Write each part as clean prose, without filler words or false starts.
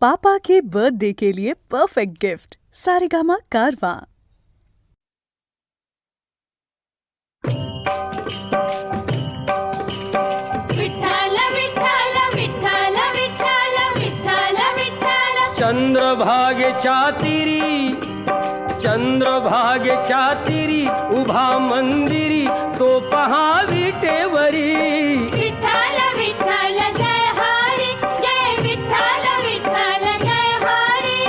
पापा के birthday के लिए perfect gift Saregama कारवां। विठ्ठल विठ्ठल विठ्ठल विठ्ठल विठ्ठल विठ्ठल चंद्रभागेच्या तिरी उभा मंदिरी तो पहा विटेवरी। विठ्ठल विठ्ठल जय हरी जय विठ्ठल विठ्ठल जय हरी।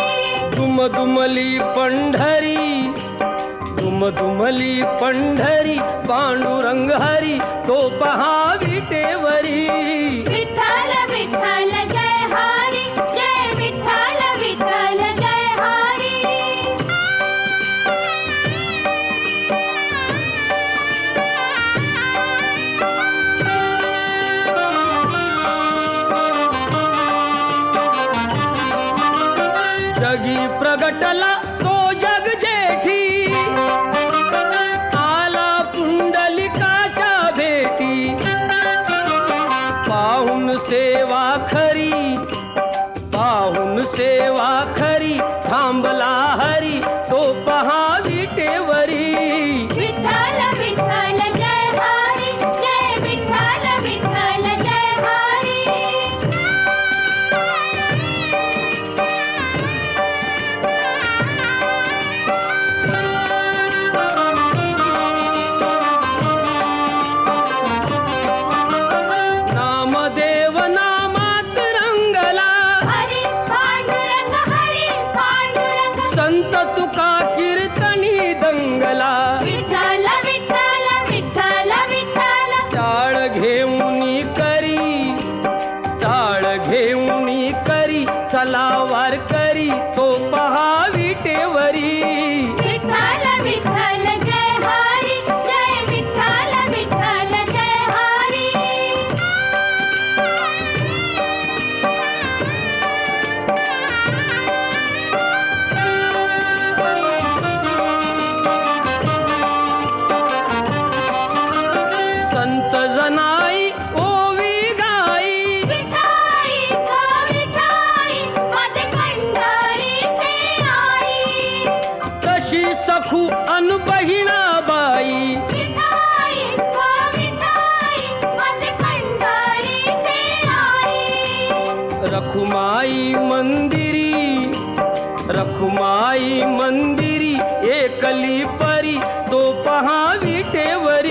दुमदुमली पंढरी पांडुरंग हरी तो पहा विटेवरी। विठ्ठल विठ्ठल जय हरी जय विठ्ठल विठ्ठल जय हरी। जगी प्रगटला तो जग जेठी आला पुंडलिकाच्या भेटी। पाहून सेवा खरी थांबला हरी तो पहा विटेवरी। विठ्ठल विठ्ठल जय हरी जय विठ्ठल विठ्ठल जय हरी। नामदेव नामात रंगला हरी पांडुरंग संत तुका कीर्तनी दंगला। विठ्ठल विठ्ठल विठ्ठल विठ्ठल टाळ घेऊनी करी चला वार करी तो पहा विटेवरी। विठ्ठल विठ्ठल जय हरी जय विठ्ठल विठ्ठल जय हरी। संत जनाई ओवी गाई विठाई गो विठाई माझे पंढरीचे आई। कशी सखू अन बहिणाबाई। विठाई गो विठाई माझे पंढरीचे आई। रखुमाई मंदिरी एकली परी तो पहा विटेवरी।